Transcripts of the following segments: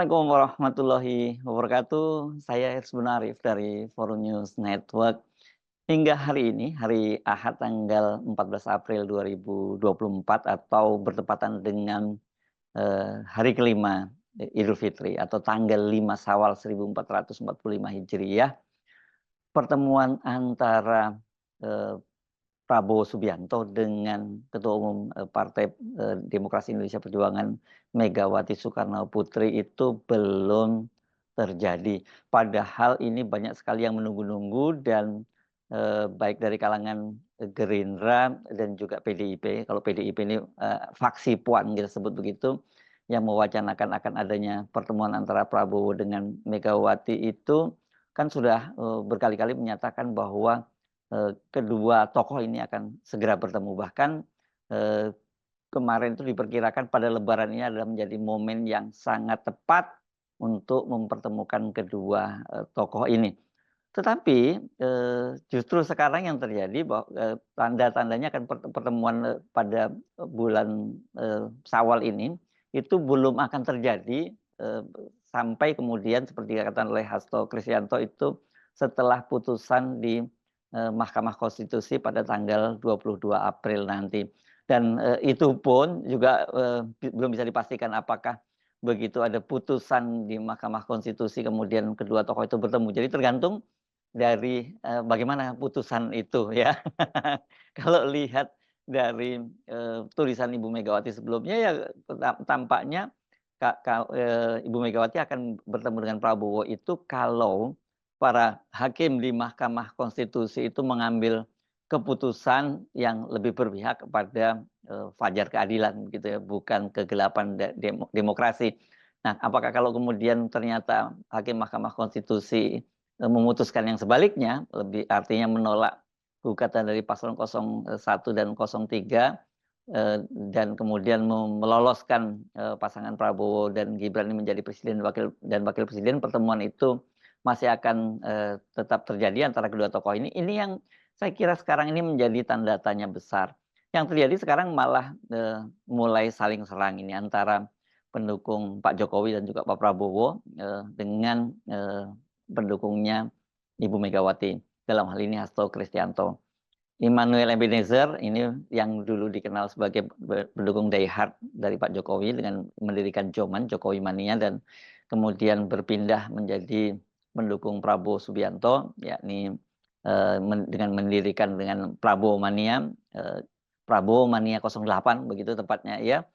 Assalamualaikum warahmatullahi wabarakatuh. Saya Hirsbun Arif dari Forum News Network. Hingga hari ini, hari Ahad tanggal 14 April 2024 atau bertepatan dengan hari kelima Idul Fitri atau tanggal 5 Syawal 1445 Hijriyah, pertemuan antara eh, Prabowo Subianto dengan Ketua Umum Partai Demokrasi Indonesia Perjuangan Megawati Soekarno Putri itu belum terjadi. Padahal ini banyak sekali yang menunggu-nunggu dan baik dari kalangan Gerindra dan juga PDIP. Kalau PDIP ini faksi Puan kita sebut begitu, yang mewacanakan akan adanya pertemuan antara Prabowo dengan Megawati itu kan sudah berkali-kali menyatakan bahwa kedua tokoh ini akan segera bertemu. Bahkan kemarin itu diperkirakan pada Lebaran ini adalah menjadi momen yang sangat tepat untuk mempertemukan kedua tokoh ini. Tetapi justru sekarang yang terjadi bahwa tanda-tandanya akan pertemuan pada bulan Syawal ini itu belum akan terjadi sampai kemudian seperti dikatakan oleh Hasto Kristianto itu setelah putusan di Mahkamah Konstitusi pada tanggal 22 April nanti. Dan itu pun juga belum bisa dipastikan apakah begitu ada putusan di Mahkamah Konstitusi kemudian kedua tokoh itu bertemu. Jadi tergantung dari bagaimana putusan itu ya. Kalau lihat dari tulisan Ibu Megawati sebelumnya ya tampaknya Ibu Megawati akan bertemu dengan Prabowo itu kalau para hakim di Mahkamah Konstitusi itu mengambil keputusan yang lebih berpihak kepada fajar keadilan gitu ya, bukan kegelapan demokrasi. Nah, apakah kalau kemudian ternyata hakim Mahkamah Konstitusi memutuskan yang sebaliknya, lebih artinya menolak gugatan dari paslon 01 dan 03 dan kemudian meloloskan pasangan Prabowo dan Gibran ini menjadi presiden dan wakil presiden, pertemuan itu masih akan tetap terjadi antara kedua tokoh ini. Ini yang saya kira sekarang ini menjadi tanda tanya besar. Yang terjadi sekarang malah mulai saling serang ini antara pendukung Pak Jokowi dan juga Pak Prabowo dengan pendukungnya Ibu Megawati, dalam hal ini Hasto Kristianto. Immanuel Ebenezer ini yang dulu dikenal sebagai pendukung die hard dari Pak Jokowi dengan mendirikan Joman, Jokowi Mania, dan kemudian berpindah menjadi pendukung Prabowo Subianto, yakni dengan mendirikan dengan Prabowo Mania, Prabowo Mania 08 begitu tepatnya ya.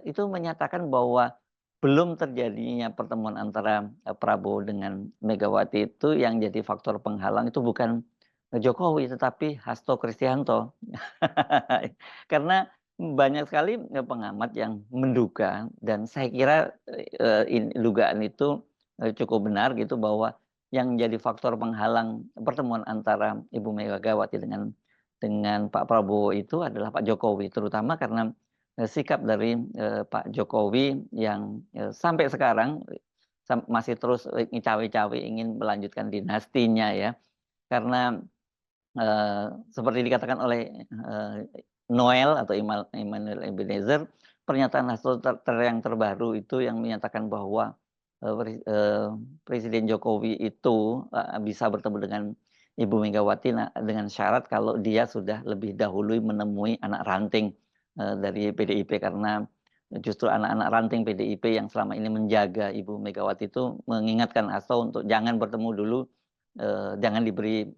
Itu menyatakan bahwa belum terjadinya pertemuan antara Prabowo dengan Megawati itu yang jadi faktor penghalang itu bukan Jokowi tetapi Hasto Kristianto. Karena banyak sekali pengamat yang menduga dan saya kira dugaan itu cukup benar gitu bahwa yang jadi faktor penghalang pertemuan antara Ibu Megawati dengan Pak Prabowo itu adalah Pak Jokowi, terutama karena sikap dari Pak Jokowi yang sampai sekarang masih terus cawe-cawe ingin melanjutkan dinastinya ya. Karena seperti dikatakan oleh Noel atau Immanuel Ebenezer, pernyataan Hasto yang terbaru itu yang menyatakan bahwa Presiden Jokowi itu bisa bertemu dengan Ibu Megawati dengan syarat kalau dia sudah lebih dahulu menemui anak ranting dari PDIP, karena justru anak-anak ranting PDIP yang selama ini menjaga Ibu Megawati itu mengingatkan Hasto untuk jangan bertemu dulu, jangan diberi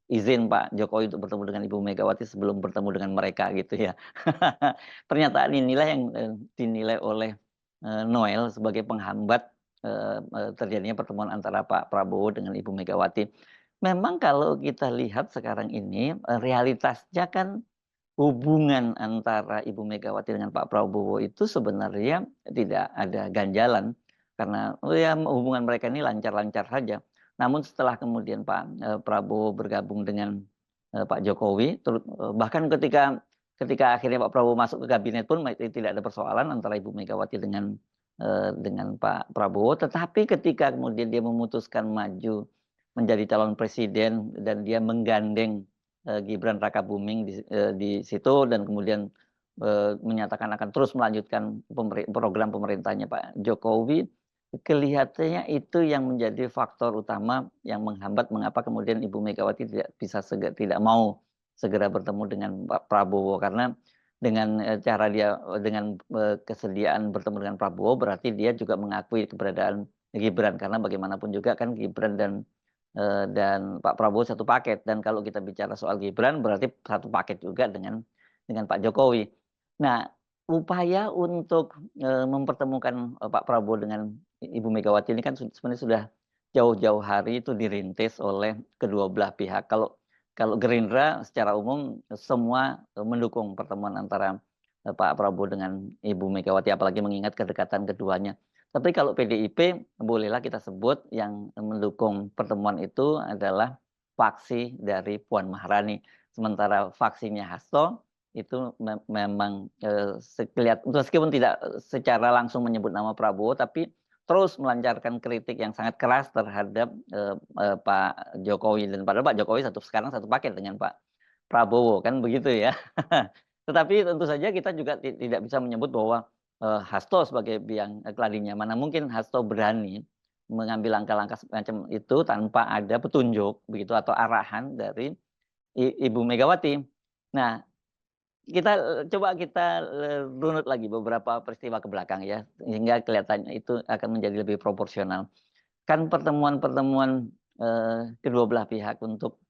izin Pak Jokowi untuk bertemu dengan Ibu Megawati sebelum bertemu dengan mereka gitu ya. Pernyataan inilah yang dinilai oleh Noel sebagai penghambat terjadinya pertemuan antara Pak Prabowo dengan Ibu Megawati. Memang kalau kita lihat sekarang ini realitasnya kan hubungan antara Ibu Megawati dengan Pak Prabowo itu sebenarnya tidak ada ganjalan karena ya hubungan mereka ini lancar-lancar saja. Namun setelah kemudian Pak Prabowo bergabung dengan Pak Jokowi, bahkan ketika akhirnya Pak Prabowo masuk ke kabinet pun tidak ada persoalan antara Ibu Megawati dengan Pak Prabowo. Tetapi ketika kemudian dia memutuskan maju menjadi calon presiden dan dia menggandeng Gibran Rakabuming di situ dan kemudian menyatakan akan terus melanjutkan program pemerintahnya Pak Jokowi, kelihatannya itu yang menjadi faktor utama yang menghambat mengapa kemudian Ibu Megawati tidak mau segera bertemu dengan Pak Prabowo. Karena dengan, cara dia dengan, kesediaan bertemu dengan Prabowo, berarti dia juga mengakui keberadaan Gibran. Karena bagaimanapun juga kan Gibran dan Pak Prabowo satu paket, dan kalau kita bicara soal Gibran berarti satu paket juga dengan Pak Jokowi. Nah, upaya untuk, mempertemukan, Pak Prabowo dengan Ibu Megawati ini kan sebenarnya sudah jauh-jauh hari itu dirintis oleh kedua belah pihak. Kalau kalau Gerindra secara umum semua, mendukung pertemuan antara, Pak Prabowo dengan Ibu Megawati, apalagi mengingat kedekatan keduanya. Tapi kalau PDIP bolehlah kita sebut yang mendukung pertemuan itu adalah faksi dari Puan Maharani. Sementara faksinya Hasto itu memang, meskipun tidak secara langsung menyebut nama Prabowo, tapi terus melancarkan kritik yang sangat keras terhadap, Pak Jokowi, dan padahal Pak Jokowi sekarang satu paket dengan Pak Prabowo, kan begitu ya. Tetapi tentu saja kita juga tidak bisa menyebut bahwa, Hasto sebagai biang keladinya. Mana mungkin Hasto berani mengambil langkah-langkah semacam itu tanpa ada petunjuk begitu atau arahan dari Ibu Megawati. Nah, coba kita, runut lagi beberapa peristiwa ke belakang ya, sehingga kelihatannya itu akan menjadi lebih proporsional. Kan pertemuan-pertemuan, kedua belah pihak untuk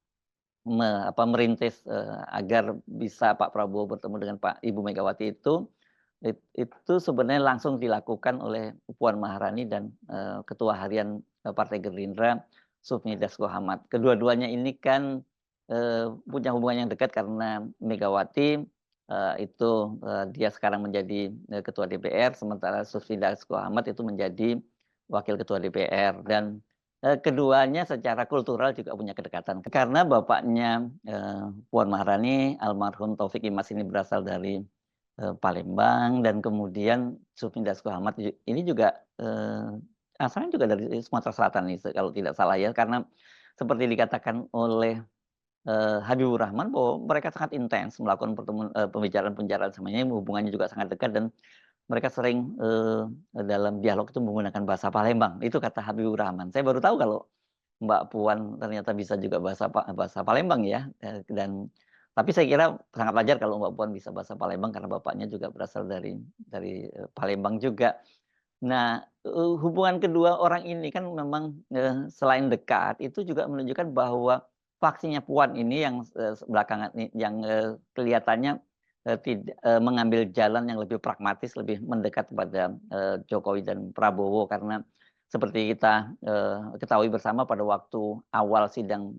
merintis, agar bisa Pak Prabowo bertemu dengan Ibu Megawati itu sebenarnya langsung dilakukan oleh Puan Maharani dan, Ketua Harian, Partai Gerindra, Sufmi Dasko Ahmad. Kedua-duanya ini kan, punya hubungan yang dekat karena Megawati, dia sekarang menjadi, Ketua DPR, sementara Sufmi Dasko Ahmad itu menjadi Wakil Ketua DPR, dan, keduanya secara kultural juga punya kedekatan. Karena bapaknya, Puan Maharani, almarhum Taufik Imas ini berasal dari Palembang, dan kemudian Sufmi Dasko Ahmad ini juga, asalnya juga dari Sumatera Selatan nih kalau tidak salah ya, karena seperti dikatakan oleh, Habibur Rahman bahwa mereka sangat intens melakukan pertemuan, pembicaraan-pembicaraan semuanya, hubungannya juga sangat dekat, dan mereka sering, dalam dialog itu menggunakan bahasa Palembang, itu kata Habibur Rahman. Saya baru tahu kalau Mbak Puan ternyata bisa juga bahasa Palembang ya, tapi saya kira sangat wajar kalau Mbak Puan bisa bahasa Palembang karena bapaknya juga berasal dari, Palembang juga. Nah, hubungan kedua orang ini kan memang, selain dekat, itu juga menunjukkan bahwa faksinya Puan ini yang, belakangan ini yang, kelihatannya, mengambil jalan yang lebih pragmatis, lebih mendekat kepada, Jokowi dan Prabowo. Karena seperti kita, ketahui bersama pada waktu awal sidang,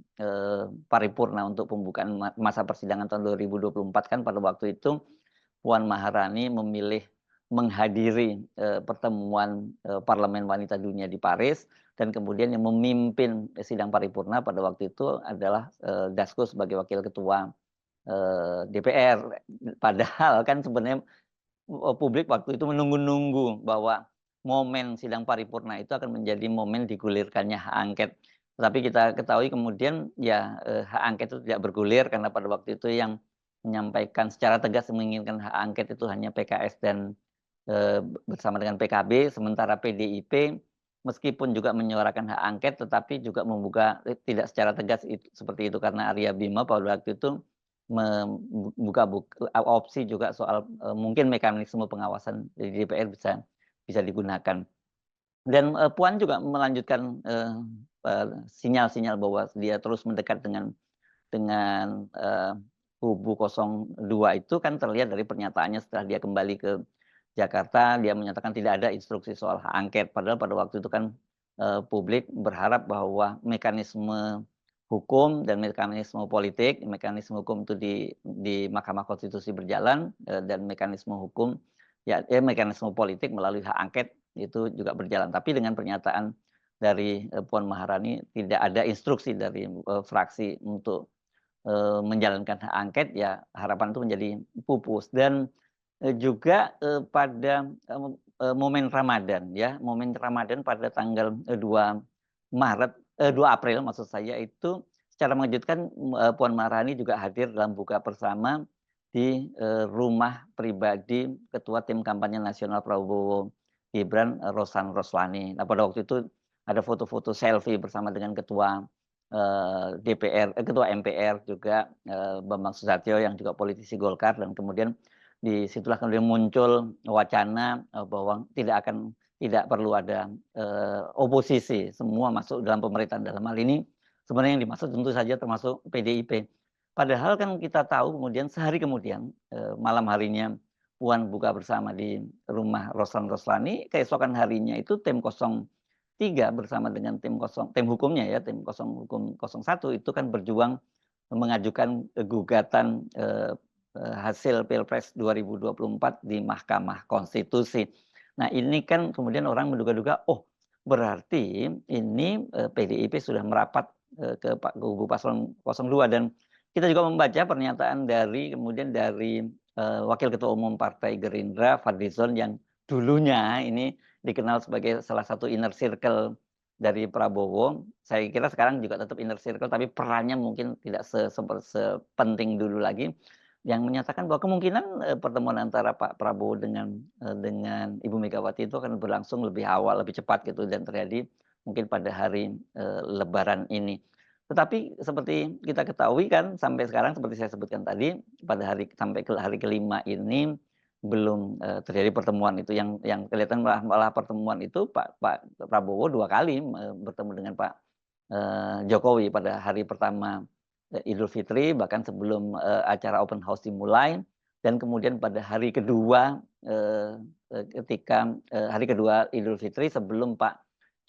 paripurna untuk pembukaan masa persidangan tahun 2024 kan pada waktu itu Puan Maharani memilih menghadiri, pertemuan, Parlemen Wanita Dunia di Paris, dan kemudian yang memimpin sidang paripurna pada waktu itu adalah, Dasko sebagai wakil ketua, DPR. Padahal kan sebenarnya, publik waktu itu menunggu-nunggu bahwa momen sidang paripurna itu akan menjadi momen digulirkannya hak angket. Tetapi kita ketahui kemudian ya, hak angket itu tidak bergulir karena pada waktu itu yang menyampaikan secara tegas menginginkan hak angket itu hanya PKS dan, bersama dengan PKB, sementara PDIP meskipun juga menyuarakan hak angket tetapi juga membuka, tidak secara tegas seperti itu, karena Arya Bima pada waktu itu membuka opsi juga soal, mungkin mekanisme pengawasan di DPR bisa digunakan. Dan, Puan juga melanjutkan, sinyal-sinyal bahwa dia terus mendekat dengan kubu 02 itu kan terlihat dari pernyataannya setelah dia kembali ke Jakarta, dia menyatakan tidak ada instruksi soal hak angket. Padahal pada waktu itu kan, publik berharap bahwa mekanisme hukum dan mekanisme politik, mekanisme hukum itu di Mahkamah Konstitusi berjalan, dan mekanisme hukum mekanisme politik melalui hak angket itu juga berjalan. Tapi dengan pernyataan dari, Puan Maharani tidak ada instruksi dari, fraksi untuk, menjalankan hak angket, ya harapan itu menjadi pupus. Dan, juga, pada, momen Ramadan ya, momen Ramadan pada tanggal, 2 April maksud saya itu secara mengejutkan, Puan Maharani juga hadir dalam buka bersama di rumah pribadi Ketua Tim Kampanye Nasional Prabowo Gibran, Rosan Roslani. Nah, pada waktu itu ada foto-foto selfie bersama dengan Ketua Ketua MPR juga, Bambang Susatyo yang juga politisi Golkar, dan kemudian disitulah kemudian muncul wacana bahwa tidak perlu ada oposisi, semua masuk dalam pemerintahan. Dalam hal ini sebenarnya yang dimaksud tentu saja termasuk PDIP. Padahal kan kita tahu kemudian sehari kemudian malam harinya Puan buka bersama di rumah Rosan Roslani, keesokan harinya itu tim 03 bersama dengan tim hukumnya ya, tim hukum 01 itu kan berjuang mengajukan gugatan hasil Pilpres 2024 di Mahkamah Konstitusi. Nah, ini kan kemudian orang menduga-duga, oh berarti ini PDIP sudah merapat ke kubu paslon 02, dan kita juga membaca pernyataan kemudian dari Wakil Ketua Umum Partai Gerindra, Fadlizon, yang dulunya ini dikenal sebagai salah satu inner circle dari Prabowo. Saya kira sekarang juga tetap inner circle, tapi perannya mungkin tidak sepenting dulu lagi, yang menyatakan bahwa kemungkinan pertemuan antara Pak Prabowo dengan Ibu Megawati itu akan berlangsung lebih awal, lebih cepat gitu, dan terjadi mungkin pada hari Lebaran ini. Tetapi seperti kita ketahui kan sampai sekarang, seperti saya sebutkan tadi, sampai ke hari kelima ini belum terjadi pertemuan itu. Yang kelihatan malah pertemuan itu Pak Prabowo 2 kali bertemu dengan Pak Jokowi pada hari pertama Idul Fitri, bahkan sebelum acara open house dimulai, dan kemudian pada hari kedua ketika hari kedua Idul Fitri sebelum Pak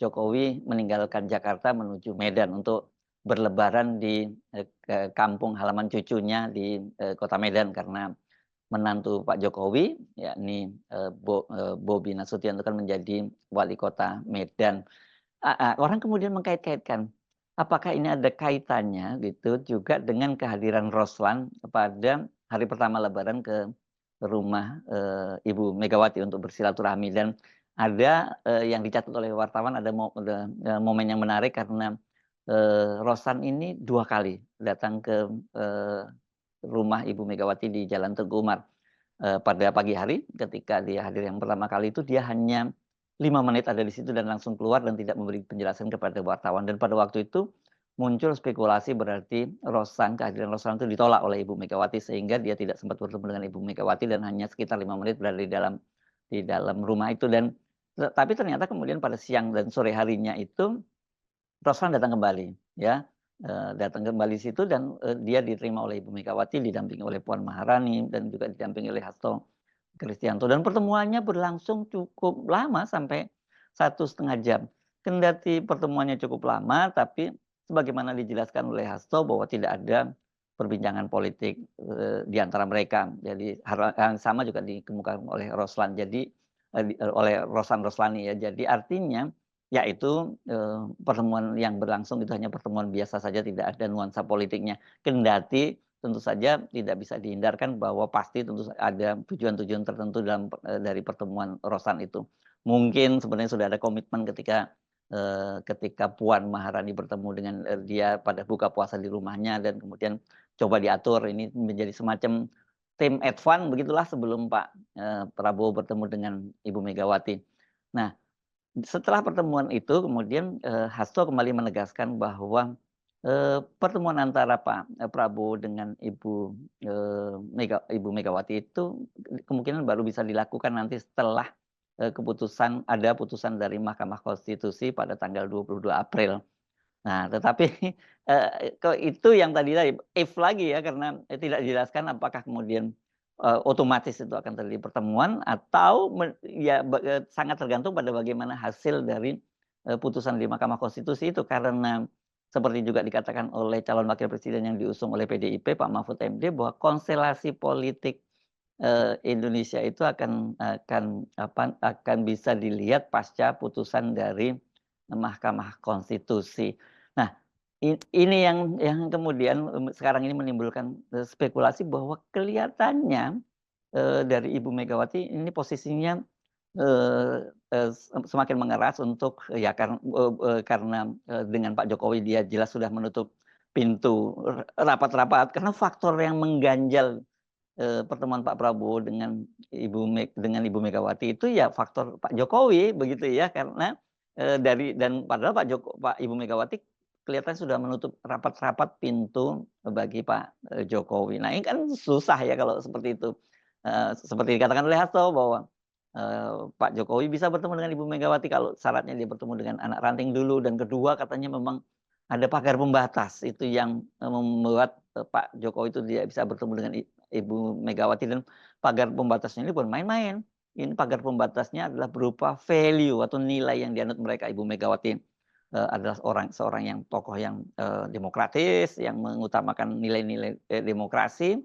Jokowi meninggalkan Jakarta menuju Medan untuk berlebaran di kampung halaman cucunya di Kota Medan, karena menantu Pak Jokowi yakni Bobi Nasution itu kan menjadi wali kota Medan. Orang kemudian mengkait-kaitkan, apakah ini ada kaitannya gitu juga dengan kehadiran Roslan pada hari pertama Lebaran ke rumah Ibu Megawati untuk bersilaturahmi. Dan ada yang dicatat oleh wartawan, ada momen yang menarik karena Roslan ini 2 kali datang ke rumah Ibu Megawati di Jalan Teguh Umar. Pada pagi hari ketika dia hadir yang pertama kali itu, dia hanya 5 menit ada di situ dan langsung keluar dan tidak memberi penjelasan kepada wartawan. Dan pada waktu itu muncul spekulasi berarti kehadiran Roslan itu ditolak oleh Ibu Megawati, sehingga dia tidak sempat bertemu dengan Ibu Megawati dan hanya sekitar 5 menit berada di dalam rumah itu. Dan tapi ternyata kemudian pada siang dan sore harinya itu Roslan datang kembali, ya, datang kembali situ, dan dia diterima oleh Ibu Megawati didampingi oleh Puan Maharani dan juga didampingi oleh Hasto Kristianto, dan pertemuannya berlangsung cukup lama sampai 1,5 jam. Kendati pertemuannya cukup lama, tapi sebagaimana dijelaskan oleh Hasto bahwa tidak ada perbincangan politik di antara mereka. Jadi hal yang sama juga dikemukakan oleh Roslan, jadi oleh Rosan Roslani ya. Jadi artinya yaitu pertemuan yang berlangsung itu hanya pertemuan biasa saja, tidak ada nuansa politiknya. Kendati tentu saja tidak bisa dihindarkan bahwa pasti tentu ada tujuan-tujuan tertentu dari pertemuan Rosan itu. Mungkin sebenarnya sudah ada komitmen ketika Puan Maharani bertemu dengan dia pada buka puasa di rumahnya, dan kemudian coba diatur ini menjadi semacam tim advance begitulah sebelum Pak Prabowo bertemu dengan Ibu Megawati. Nah, setelah pertemuan itu kemudian Hasto kembali menegaskan bahwa pertemuan antara Pak Prabowo dengan Ibu Megawati itu kemungkinan baru bisa dilakukan nanti setelah ada putusan dari Mahkamah Konstitusi pada tanggal 22 April. Nah, tetapi itu yang tadi if lagi ya, karena tidak dijelaskan apakah kemudian otomatis itu akan terjadi pertemuan atau sangat tergantung pada bagaimana hasil dari putusan di Mahkamah Konstitusi itu, karena seperti juga dikatakan oleh calon wakil presiden yang diusung oleh PDIP Pak Mahfud MD bahwa konstelasi politik Indonesia itu akan bisa dilihat pasca putusan dari Mahkamah Konstitusi. Nah, ini yang kemudian sekarang ini menimbulkan spekulasi bahwa kelihatannya dari Ibu Megawati ini posisinya semakin mengeras untuk karena dengan Pak Jokowi dia jelas sudah menutup pintu rapat-rapat, karena faktor yang mengganjal pertemuan Pak Prabowo dengan Ibu Megawati itu ya faktor Pak Jokowi begitu ya, karena, dan padahal Pak Ibu Megawati kelihatan sudah menutup rapat-rapat pintu bagi Pak, Jokowi. Nah, ini kan susah ya kalau seperti itu. Seperti dikatakan oleh Hasto bahwa, Pak Jokowi bisa bertemu dengan Ibu Megawati kalau syaratnya dia bertemu dengan anak ranting dulu, dan kedua katanya memang ada pagar pembatas itu yang, membuat, Pak Jokowi itu tidak bisa bertemu dengan Ibu Megawati, dan pagar pembatasnya ini bukan main-main. Ini pagar pembatasnya adalah berupa value atau nilai yang dianut mereka. Ibu Megawati, adalah seorang yang tokoh yang, demokratis, yang mengutamakan nilai-nilai, demokrasi,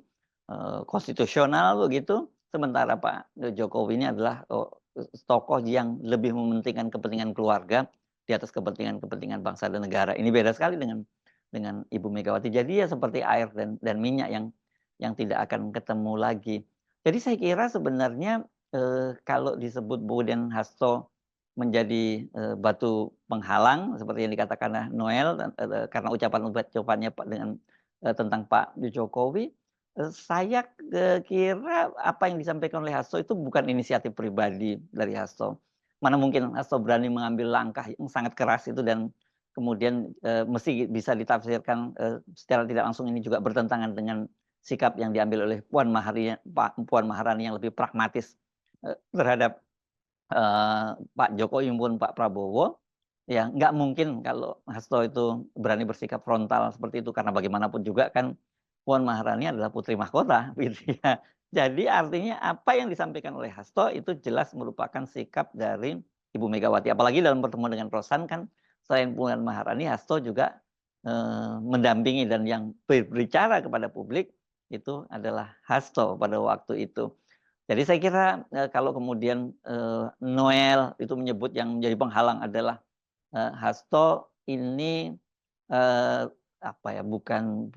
konstitusional begitu. Sementara Pak, Jokowi ini adalah, tokoh yang lebih mementingkan kepentingan keluarga di atas kepentingan-kepentingan bangsa dan negara. Ini beda sekali dengan Ibu Megawati. Jadi ya seperti air dan minyak yang tidak akan ketemu lagi. Jadi saya kira sebenarnya, kalau disebut kemudian Hasto menjadi, batu penghalang seperti yang dikatakan Noel, karena ucapannya Pak tentang Pak Jokowi, saya, kira apa yang disampaikan oleh Hasto itu bukan inisiatif pribadi dari Hasto. Mana mungkin Hasto berani mengambil langkah yang sangat keras itu, dan kemudian, mesti bisa ditafsirkan, secara tidak langsung ini juga bertentangan dengan sikap yang diambil oleh Puan Maharani yang lebih pragmatis, terhadap, Pak Jokowi maupun Pak Prabowo. Ya nggak mungkin kalau Hasto itu berani bersikap frontal seperti itu, karena bagaimanapun juga kan Puan Maharani adalah putri mahkota gitu ya. Jadi artinya apa yang disampaikan oleh Hasto itu jelas merupakan sikap dari Ibu Megawati. Apalagi dalam pertemuan dengan Rosan kan selain Puan Maharani, Hasto juga, mendampingi, dan yang berbicara kepada publik itu adalah Hasto pada waktu itu. Jadi saya kira, kalau kemudian, Noel itu menyebut yang menjadi penghalang adalah, Hasto ini, eee, apa ya, bukan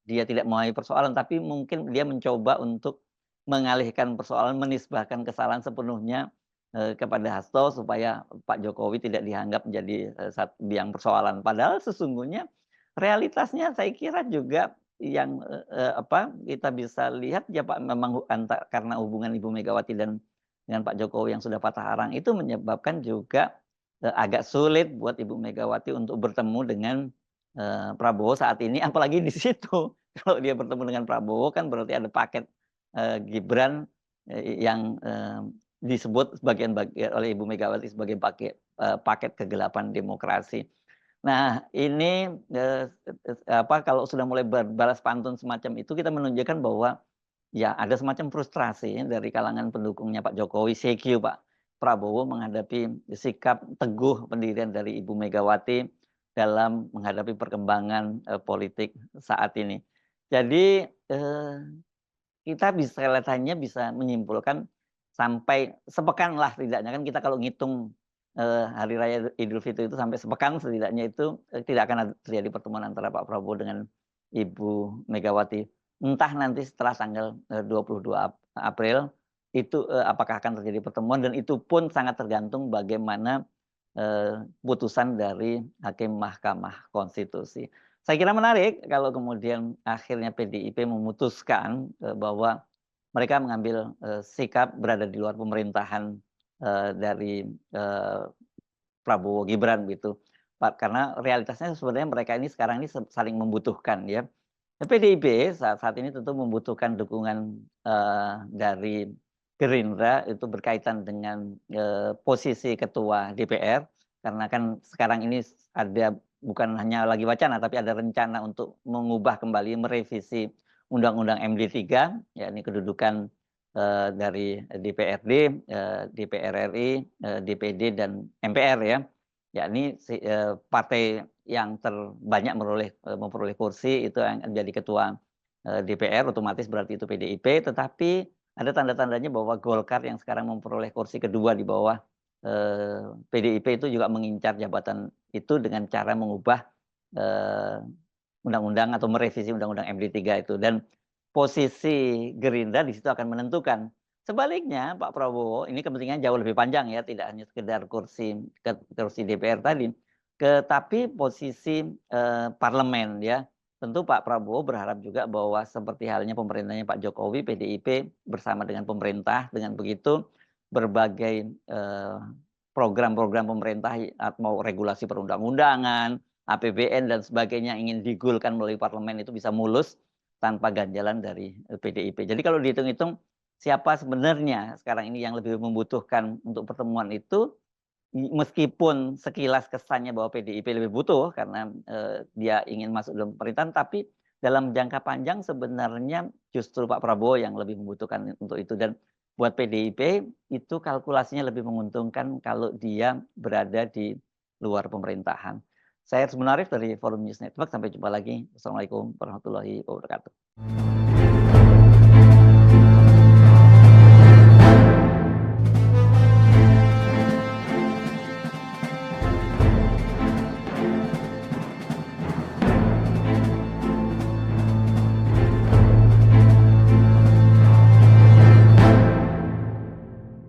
dia tidak memahami persoalan, tapi mungkin dia mencoba untuk mengalihkan persoalan, menisbahkan kesalahan sepenuhnya, kepada Hasto supaya Pak Jokowi tidak dianggap menjadi, biang persoalan. Padahal sesungguhnya realitasnya saya kira juga yang, kita bisa lihat ya Pak, memang karena hubungan Ibu Megawati dengan Pak Jokowi yang sudah patah arang itu menyebabkan juga, agak sulit buat Ibu Megawati untuk bertemu dengan, Prabowo saat ini, apalagi di situ kalau dia bertemu dengan Prabowo kan berarti ada paket, Gibran, yang, disebut bagian oleh Ibu Megawati sebagai paket kegelapan demokrasi. Nah ini, kalau sudah mulai berbalas pantun semacam itu, kita menunjukkan bahwa ya ada semacam frustrasi dari kalangan pendukungnya Pak Jokowi, CQ Pak Prabowo menghadapi sikap teguh pendirian dari Ibu Megawati dalam menghadapi perkembangan, politik saat ini. Jadi, kita bisa kelihatannya bisa menyimpulkan sampai sepekan lah setidaknya, kan kita kalau ngitung, hari raya Idul Fitri itu sampai sepekan setidaknya itu, tidak akan terjadi pertemuan antara Pak Prabowo dengan Ibu Megawati. Entah nanti setelah tanggal, 22 April itu, apakah akan terjadi pertemuan, dan itu pun sangat tergantung bagaimana, putusan dari hakim Mahkamah Konstitusi. Saya kira menarik kalau kemudian akhirnya PDIP memutuskan, bahwa mereka mengambil, sikap berada di luar pemerintahan, dari, Prabowo Gibran gitu. Karena realitasnya sebenarnya mereka ini sekarang ini saling membutuhkan ya. PDIP saat saat ini tentu membutuhkan dukungan, dari Gerindra itu berkaitan dengan, posisi ketua DPR, karena kan sekarang ini ada bukan hanya lagi wacana, tapi ada rencana untuk mengubah kembali, merevisi Undang-Undang MD3, yakni kedudukan, dari DPRD, DPR RI, DPD dan MPR ya. Yakni partai yang terbanyak memperoleh kursi itu yang menjadi ketua, DPR, otomatis berarti itu PDIP, tetapi ada tanda-tandanya bahwa Golkar yang sekarang memperoleh kursi kedua di bawah, PDIP itu juga mengincar jabatan itu dengan cara mengubah, eee, undang-undang atau merevisi undang-undang MD3 itu, dan posisi Gerindra di situ akan menentukan. Sebaliknya Pak Prabowo ini kepentingannya jauh lebih panjang ya, tidak hanya sekedar kursi DPR tadi, tapi posisi, parlemen ya. tentu Pak Prabowo berharap juga bahwa seperti halnya pemerintahnya Pak Jokowi, PDIP bersama dengan pemerintah, dengan begitu berbagai, program-program pemerintah mau regulasi perundang-undangan, APBN dan sebagainya ingin digulkan melalui parlemen itu bisa mulus tanpa ganjalan dari, PDIP. Jadi kalau dihitung-hitung siapa sebenarnya sekarang ini yang lebih membutuhkan untuk pertemuan itu, meskipun sekilas kesannya bahwa PDIP lebih butuh karena, dia ingin masuk dalam pemerintahan, tapi dalam jangka panjang sebenarnya justru Pak Prabowo yang lebih membutuhkan untuk itu. Dan buat PDIP itu kalkulasinya lebih menguntungkan kalau dia berada di luar pemerintahan. Saya Arif dari Forum News Network, sampai jumpa lagi. Wassalamualaikum warahmatullahi wabarakatuh.